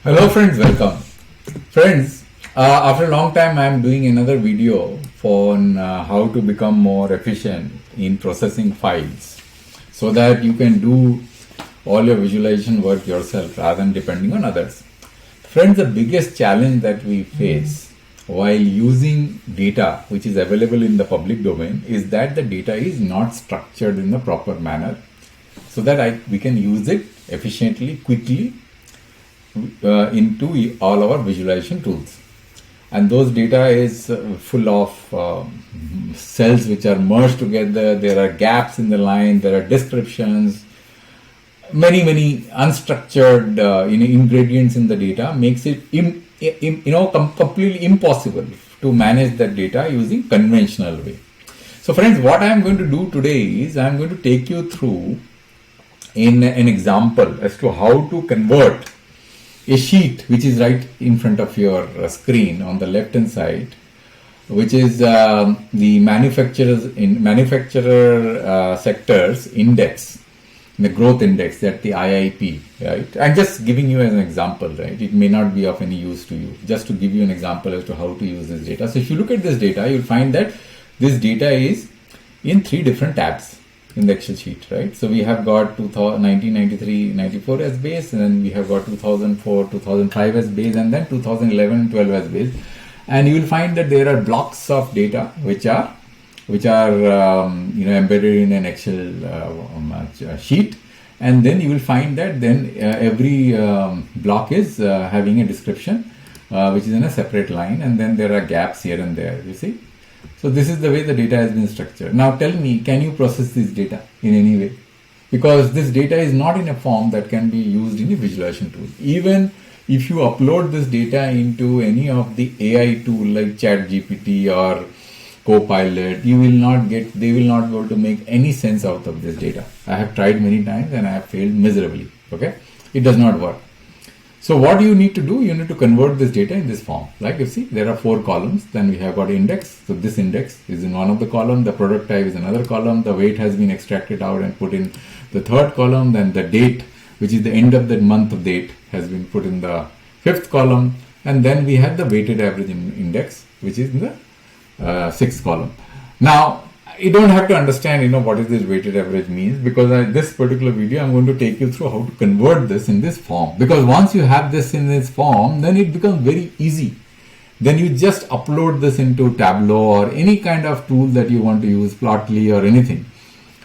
Hello friends, welcome. Friends, after a long time I am doing another video on how to become more efficient in processing files so that you can do all your visualization work yourself rather than depending on others. Friends, the biggest challenge that we face while using data which is available in the public domain is that the data is not structured in the proper manner so that we can use it efficiently, quickly into all our visualization tools. And those data is full of cells which are merged together. There are gaps in the line, there are descriptions, many unstructured ingredients in the data makes it completely impossible to manage that data using conventional way. So friends, what I am going to do today is I am going to take you through in an example as to how to convert a sheet which is right in front of your screen on the left hand side, which is the manufacturer sectors index, the growth index, that the IIP, right? I'm just giving you as an example, right? It may not be of any use to you, just to give you an example as to how to use this data. So if you look at this data, you'll find that this data is in 3 different tabs in the Excel sheet, right? So we have got 1993, 94 as base, and then we have got 2004, 2005 as base, and then 2011 and 12 as base. And you will find that there are blocks of data which are embedded in an Excel sheet, and then you will find that then every block is having a description which is in a separate line, and then there are gaps here and there, you see. So this is the way the data has been structured. Now tell me, can you process this data in any way? Because this data is not in a form that can be used in a visualization tool. Even if you upload this data into any of the AI tool like ChatGPT or Copilot, they will not be able to make any sense out of this data. I have tried many times and I have failed miserably. Okay, it does not work. So what you need to do, you need to convert this data in this form. Like you see, there are 4 columns. Then we have got index. So this index is in one of the column. The product type is another column. The weight has been extracted out and put in the 3rd column. Then the date, which is the end of the month of date, has been put in the 5th column. And then we have the weighted average index, which is in the 6th column. Now, you don't have to understand, what is this weighted average means, because this particular video I'm going to take you through how to convert this in this form. Because once you have this in this form, then it becomes very easy. Then you just upload this into Tableau or any kind of tool that you want to use, Plotly or anything.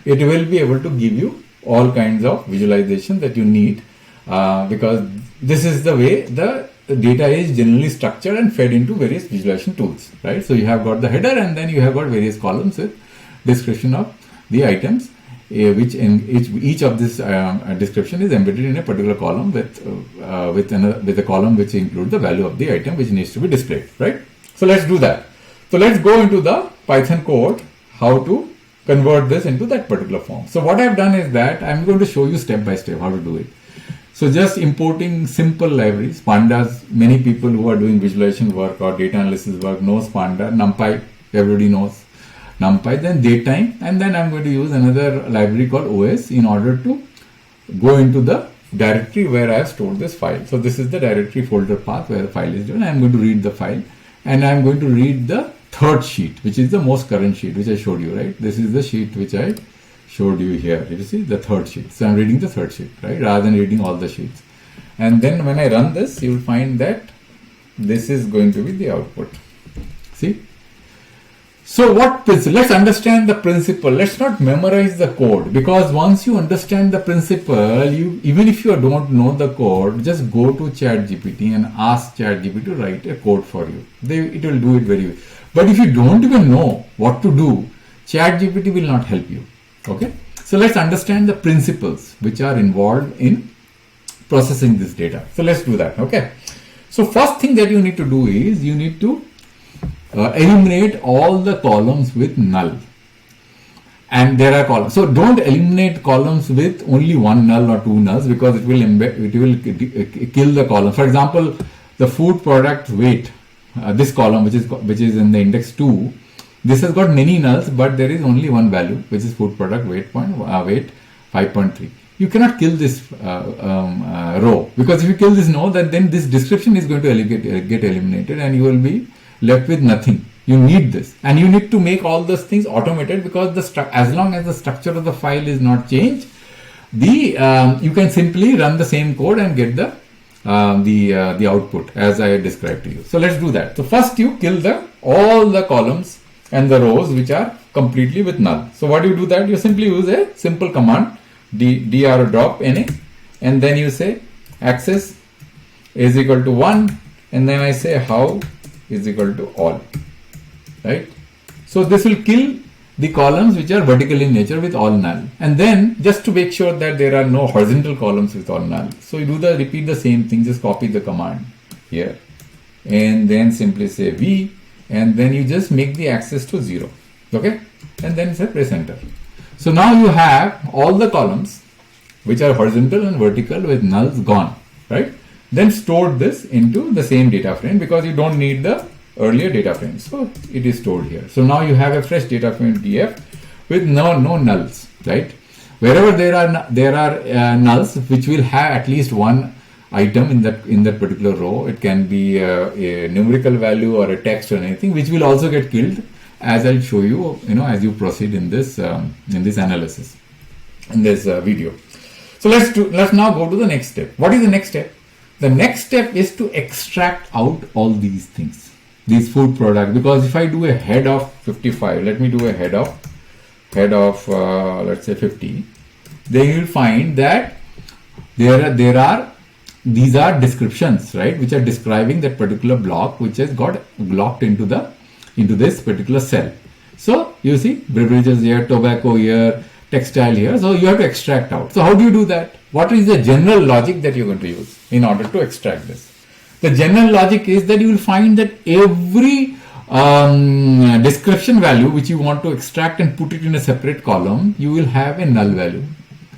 It will be able to give you all kinds of visualization that you need because this is the way the data is generally structured and fed into various visualization tools, right? So you have got the header and then you have got various columns with description of the items, which in each of this description is embedded in a particular column with a column which includes the value of the item which needs to be displayed, right? So let's do that. So let's go into the Python code how to convert this into that particular form. So what I've done is that I'm going to show you step by step how to do it. So just importing simple libraries, pandas. Many people who are doing visualization work or data analysis work knows panda, numpy, everybody knows numpy, then datetime, and then I'm going to use another library called OS in order to go into the directory where I have stored this file. So this is the directory folder path where the file is given. I'm going to read the file and I'm going to read the 3rd sheet, which is the most current sheet, which I showed you, right? This is the sheet which I showed you here. You see the 3rd sheet. So I'm reading the 3rd sheet, right? Rather than reading all the sheets. And then when I run this, you will find that this is going to be the output. See? So let's understand the principle. Let's not memorize the code, because once you understand the principle, even if you don't know the code, just go to ChatGPT and ask ChatGPT to write a code for you. It will do it very well. But if you don't even know what to do, ChatGPT will not help you. Okay. So let's understand the principles which are involved in processing this data. So let's do that. Okay. So first thing that you need to do is you need to eliminate all the columns with null, and there are columns. So don't eliminate columns with only 1 null or 2 nulls, because it will kill the column. For example, the food product weight, this column which is in the index 2, this has got many nulls, but there is only one value, which is food product weight 5.3. you cannot kill this row, because if you kill this row, then this description is going to get eliminated and you will be left with nothing. You need this, and you need to make all those things automated, because as long as the structure of the file is not changed, you can simply run the same code and get the output as I described to you. So let's do that. So first you kill all the columns and the rows which are completely with null. So what do you do that? You simply use a simple command dr drop na, and then you say access is equal to 1, and then I say how is equal to all, right? So this will kill the columns which are vertical in nature with all null, and then just to make sure that there are no horizontal columns with all null, so you repeat the same thing, just copy the command here and then simply say v, and then you just make the access to 0, okay, and then say press enter. So now you have all the columns which are horizontal and vertical with nulls gone, right? Then store this into the same data frame, because you don't need the earlier data frame, so it is stored here. So now you have a fresh data frame df with no nulls, right? Wherever there are nulls which will have at least one item in that particular row, it can be a numerical value or a text or anything, which will also get killed, as I'll show you, as you proceed in this analysis, in this video. So let's now go to the next step. What is the next step? The next step is to extract out all these things, these food products, because if I do a head of 55, let me do a head of let's say 50, then you will find that these are descriptions, right, which are describing that particular block which has got blocked into this particular cell. So you see beverages here, tobacco here, textile here. So you have to extract out. So how do you do that? What is the general logic that you're going to use in order to extract this? The general logic is that you will find that every description value which you want to extract and put it in a separate column, you will have a null value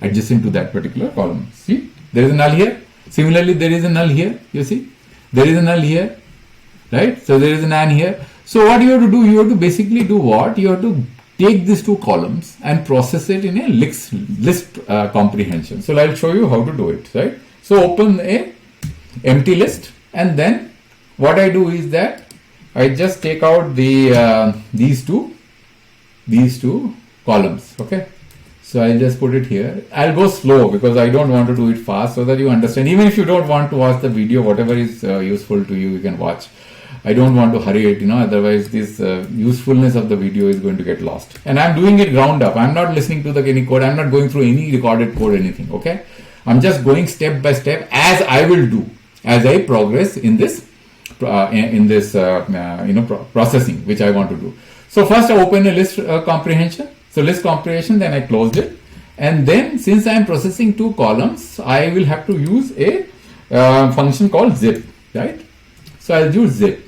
adjacent to that particular column. See, there is a null here. Similarly, there is a null here. You see, there is a null here, right? So there is an AND here. So what you have to do, you have to basically do what? You have to take these two columns and process it in a list comprehension. So I'll show you how to do it, right? So open a empty list, and then what I do is that I just take out these two columns, okay? So I'll just put it here. I'll go slow because I don't want to do it fast, so that you understand. Even if you don't want to watch the video, whatever is useful to you, you can watch. I don't want to hurry it, otherwise this usefulness of the video is going to get lost. And I'm doing it ground up. I'm not listening to any code. I'm not going through any recorded code or anything, okay? I'm just going step by step, as I will do as I progress in this processing which I want to do. So first I open a list comprehension. So list comprehension, then I closed it, and then since I am processing two columns, I will have to use a function called zip, right? So I'll use zip,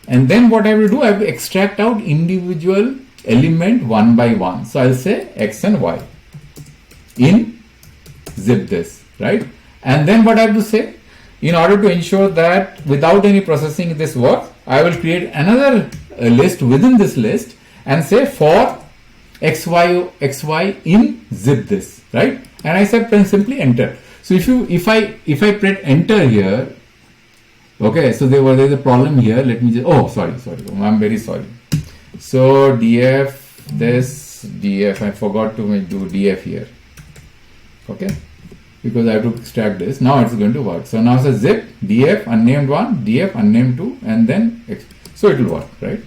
and then what I will do, I will extract out individual element one by one. So I'll say x and y in zip this, right? And then what I have to say, in order to ensure that without any processing this works, I will create another list within this list and say for xy in zip this, right? And I said simply enter. So if I press enter here, okay, so there is a problem here. Let me just, sorry, I'm very sorry. So df I forgot to do df here, okay, because I have to extract this. Now it's going to work. So now it says zip df unnamed 1, df unnamed 2, and then so it will work, right?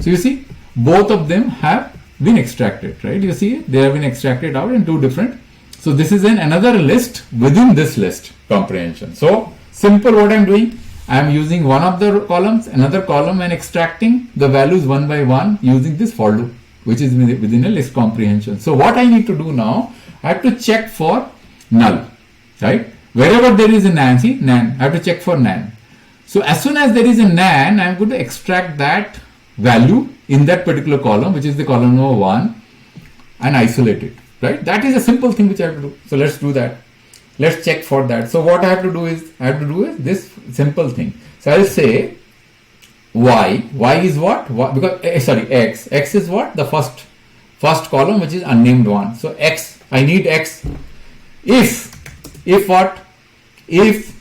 So you see both of them have been extracted, right? You see they have been extracted out in two different. So this is another list within this list comprehension. So simple, what I'm doing, I'm using one of the columns, another column, and extracting the values one by one using this for loop, which is within a list comprehension. So what I need to do now, I have to check for null, right? Wherever there is a nan, see nan, I have to check for nan. So as soon as there is a nan, I'm going to extract that value in that particular column, which is the column number 1, and isolate it, right? That is a simple thing which I have to do. So let's do that. Let's check for that. So what I have to do is this simple thing. So I'll say y is what? Because x is what? The first column, which is unnamed 1. So x, I need x. If what? If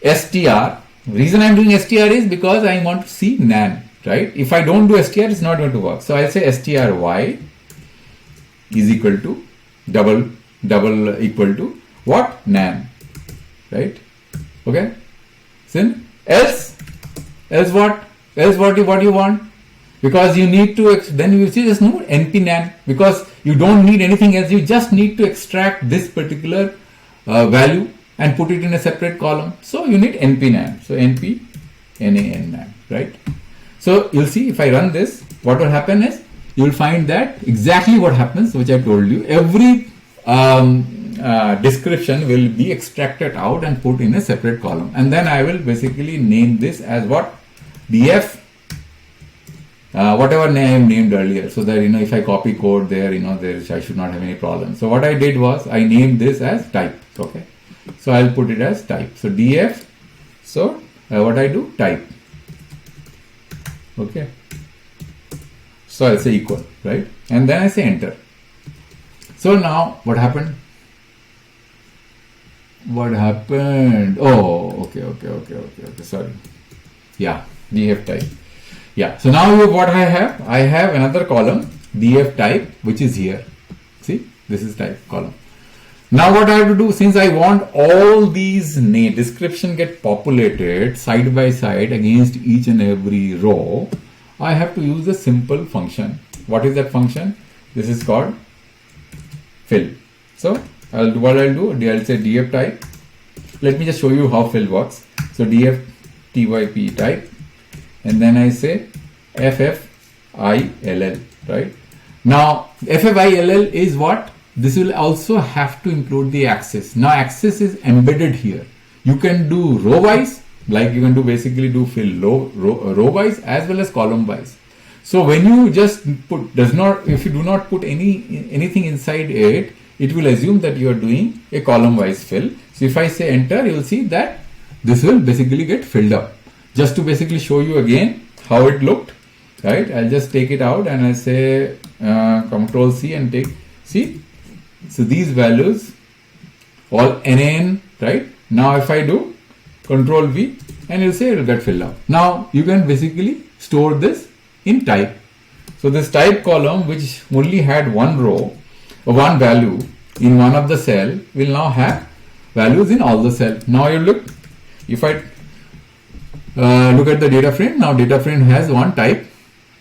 str, reason I'm doing str is because I want to see nan, right? If I don't do str, it's not going to work. So I'll say stry is equal to double equal to what? Nan, right? Okay. Then else what? Else what you want? Because you need to, then you see just no np nan, because you don't need anything else. You just need to extract this particular value and put it in a separate column. So you need np nan. So np nan, right? So you'll see if I run this, what will happen is you'll find that exactly what happens, which I told you. Every description will be extracted out and put in a separate column, and then I will basically name this as what? df whatever name named earlier, so that if I copy code there, I should not have any problem. So what I did was I named this as type. Okay, so I'll put it as type. So df, so what I do, type. Okay, so I'll say equal, right? And then I say enter. So now what happened? Oh, okay, sorry. Yeah, df type. Yeah, so now what I have another column, df type, which is here. See, this is type column. Now what I have to do, since I want all these description get populated side by side against each and every row, I have to use a simple function. What is that function? This is called fill. So I'll say df type. Let me just show you how fill works. So df typ type, and then I say ffill, right? Now ffill is what? This will also have to include the axis. Now axis is embedded here. You can do row wise, like you can basically do fill row wise as well as column wise. So when you just if you do not put anything inside it, it will assume that you are doing a column wise fill. So if I say enter, you will see that this will basically get filled up. Just to basically show you again how it looked, right? I'll just take it out and I'll say Control C and see. So these values all nan, right? Now if I do Control V, and you'll say it will get filled up. Now you can basically store this in type. So this type column, which only had one row or one value in one of the cell, will now have values in all the cells. Now you look, if I look at the data frame, now data frame has one type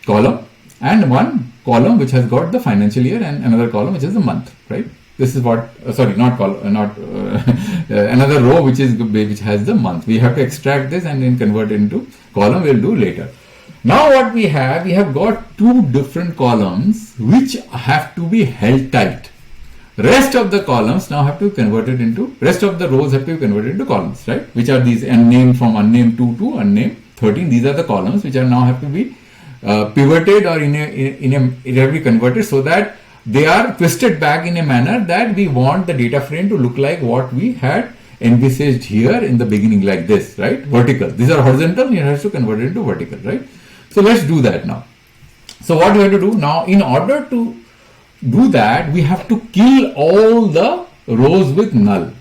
column and one column which has got the financial year and another column which is the month, right? This is what, another row which has the month. We have to extract this and then convert it into column. We'll do later. Now what we have got two different columns which have to be held tight. Rest of the columns now have to be converted into, rest of the rows have to be converted into columns, right? Which are these unnamed, from unnamed 2 to unnamed 13. These are the columns which are now have to be pivoted or it have to be converted so that they are twisted back in a manner that we want the data frame to look like what we had envisaged here in the beginning, like this, right? Vertical. These are horizontal, you have to convert it into vertical, right? So let's do that now. So what we have to do now, in order to do that, we have to kill all the rows with null.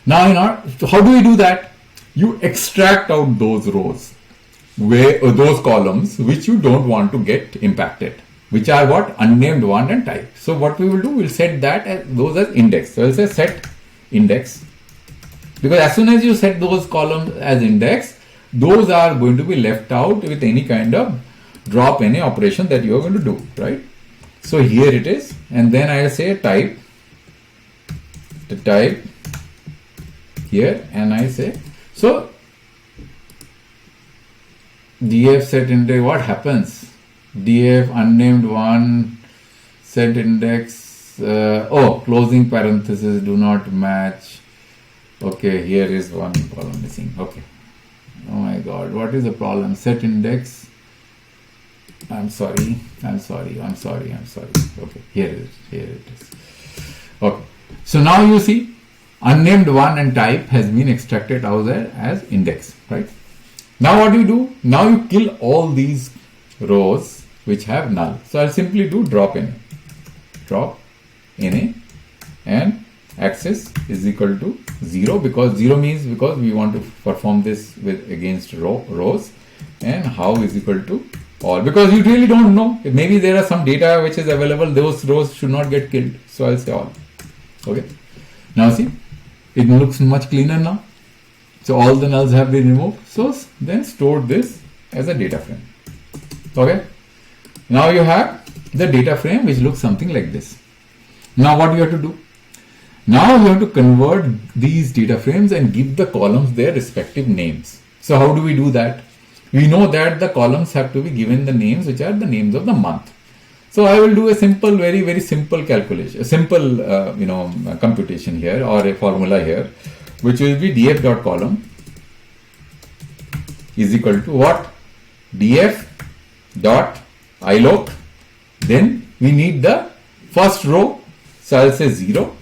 Now, how do we do that? You extract out those rows, those columns which you don't want to get impacted, which are what? Unnamed one and type. So what we will do, we'll set that as those as index. So we'll say set index, because as soon as you set those columns as index, those are going to be left out with any kind of drop any operation that you are going to do, right? So here it is, and then I'll say type, the type here, and I say, so df set index, what happens? df unnamed one set index, closing parenthesis do not match. Okay, here is one column missing. Okay, oh my god, what is the problem? Set index, I'm sorry. Okay, here it is. Okay, so now you see unnamed one and type has been extracted out there as index, right? Now what do you do? Now you kill all these rows which have null. So I'll simply do drop NA, and axis is equal to 0, because 0 means because we want to perform this with against rows, and how is equal to all, because you really don't know, maybe there are some data which is available, those rows should not get killed, so I'll say all. Okay, now see, it looks much cleaner now. So all the nulls have been removed. So then store this as a data frame. Okay, now you have the data frame which looks something like this. Now what you have to do? Now you have to convert these data frames and give the columns their respective names. So how do we do that? We know that the columns have to be given the names which are the names of the month. So I will do a simple, very simple calculation, a simple computation here, or a formula here, which will be df.column is equal to what? df dot iloc. Then we need the first row, so I'll say 0,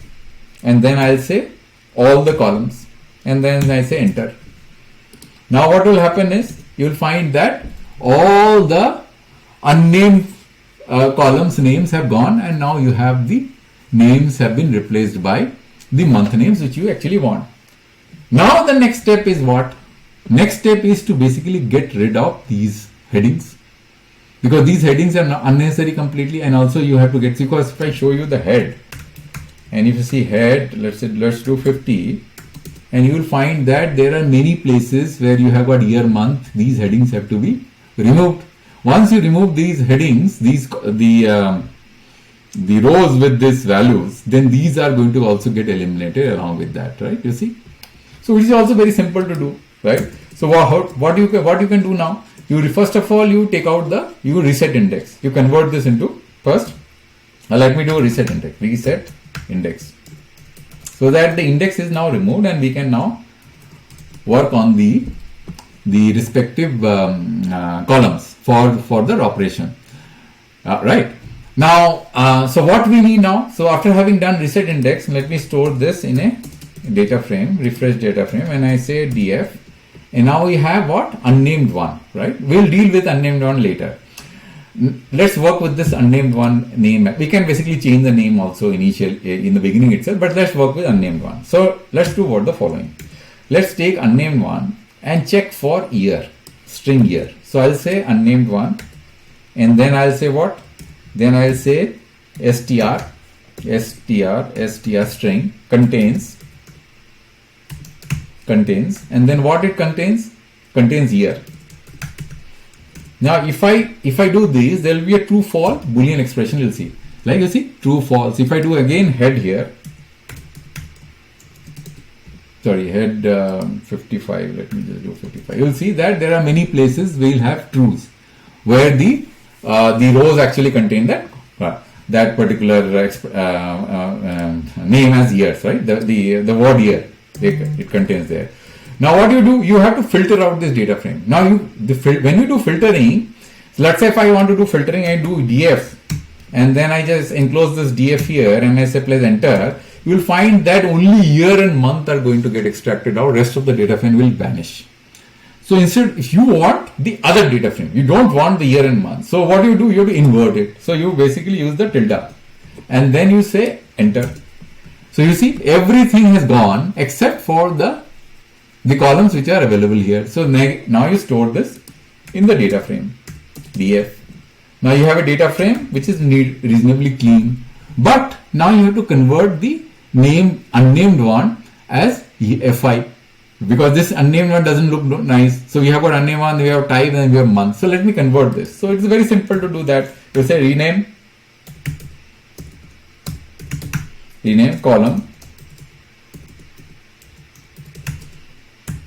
and then I'll say all the columns, and then I say enter. Now what will happen is, you will find that all the unnamed columns names have gone, and now you have the names have been replaced by the month names which you actually want. Now the next step is what? Next step is to basically get rid of these headings, because these headings are unnecessary completely, and also you have to get, because if I show you the head, and if you see head, let's do 50, and you will find that there are many places where you have got year, month, these headings have to be removed. Once you remove these headings, the rows with these values, then these are going to also get eliminated along with that, right? You see? So it is also very simple to do, right? So what you can do now? First of all, you take out you reset index. You convert this into first. Let me do reset index. Reset index. So that the index is now removed, and we can now work on the respective columns for the operation. Right. Now, so what we need now? So after having done reset index, let me store this in a data frame, refresh data frame, and I say df, and now we have what? Unnamed one, right? We'll deal with unnamed one later. Let's work with this unnamed one name. We can basically change the name also in the beginning itself, but let's work with unnamed one. So let's do what the following. Let's take unnamed one and check for year, string year. So I'll say unnamed one, and then I'll say what? Then I'll say str string contains, and then what it contains year. Now if I do this, there will be a true false boolean expression. You'll see, like you see, true false. If I do again head here, sorry, head 55, let me just do 55. You'll see that there are many places we'll have trues where the rows actually contain that particular name as years, right? The word year it contains there. Now what you do, you have to filter out this data frame. Now when you do filtering, so let's say if I want to do filtering, I do df, and then I just enclose this df here, and I say press enter. You will find that only year and month are going to get extracted out. Rest of the data frame will vanish. So instead, if you want the other data frame, you don't want the year and month. So what you do, you have to invert it. So you basically use the tilde, and then you say enter. So you see, everything has gone except for the columns which are available here. So now you store this in the data frame, df. Now you have a data frame which is reasonably clean, but now you have to convert the unnamed one as fi, because this unnamed one doesn't look nice. So we have got unnamed one, we have type, and we have month. So let me convert this. So it's very simple to do that. You say rename column.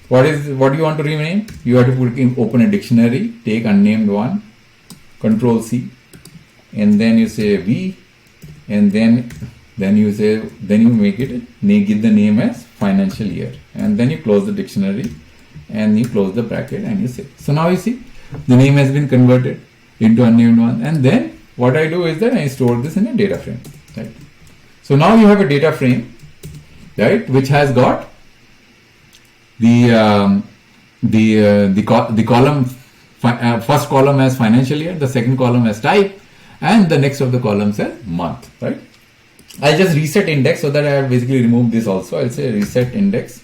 What do you want to rename? You have to open a dictionary, take unnamed one, Control C, and then you say V, and then you give the name as financial year, and then you close the dictionary, and you close the bracket, and you say. So now you see the name has been converted into unnamed one, and then what I do is that I store this in a data frame, right? So now you have a data frame, right, which has got the column, first column as financial year, the second column as type, and the next of the columns as month, right? I'll just reset index so that I have basically removed this also. I'll say reset index,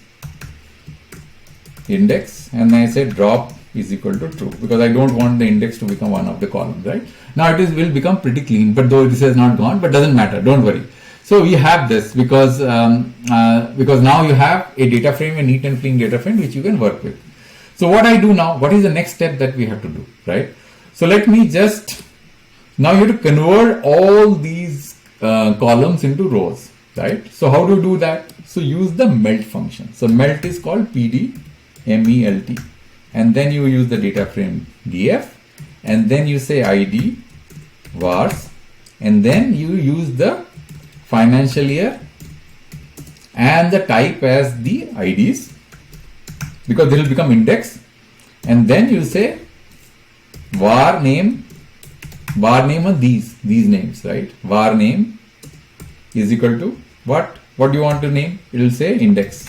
and I say drop is equal to true, because I don't want the index to become one of the columns, right? Now it will become pretty clean, but though this has not gone, but doesn't matter, don't worry. So we have this because now you have a data frame, a neat and clean data frame which you can work with. So what I do now, what is the next step that we have to do, right? So let me just, now you have to convert all these columns into rows, right? So how to do that? So use the melt function. So melt is called PD, MELT, and then you use the data frame df, and then you say id vars, and then you use the financial year and the type as the IDs, because they will become index, and then you say var name of these names, right? Var name is equal to what do you want to name? It will say index,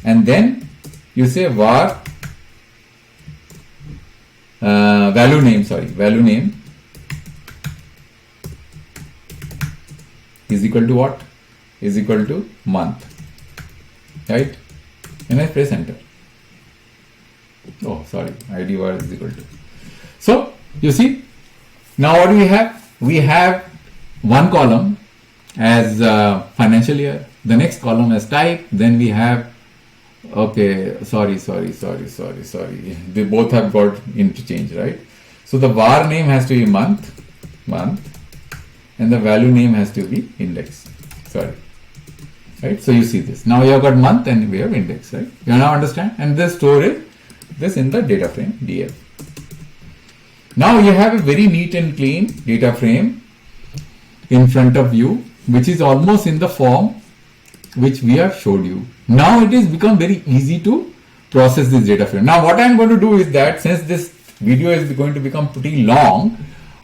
and then you say var value name is equal to what? Is equal to month, right? And I press enter. Oh, sorry, ID var is equal to. So you see, now what do we have? We have one column as financial year, the next column as type, then we have, okay, sorry, they both have got interchange, right? So the var name has to be month, and the value name has to be index, right? So you see this, now you have got month and we have index, right? You now understand, and this store is this in the data frame df. Now you have a very neat and clean data frame in front of you, which is almost in the form which we have showed you. Now it is become very easy to process this data frame. Now what I am going to do is that, since this video is going to become pretty long,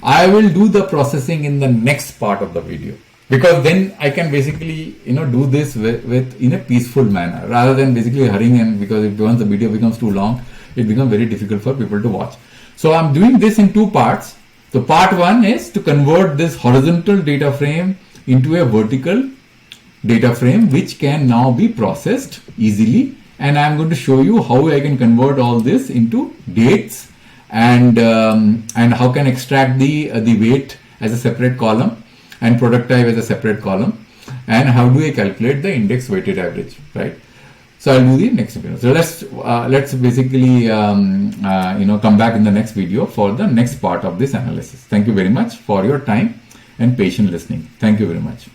I will do the processing in the next part of the video, because then I can basically do this with in a peaceful manner, rather than basically hurrying in, because if once the video becomes too long, it becomes very difficult for people to watch. So I'm doing this in two parts. So part one is to convert this horizontal data frame into a vertical data frame which can now be processed easily, and I'm going to show you how I can convert all this into dates, and how can extract the weight as a separate column and product type as a separate column, and how do I calculate the index weighted average, right? So I'll do the next video. So let's basically come back in the next video for the next part of this analysis. Thank you very much for your time and patient listening. Thank you very much.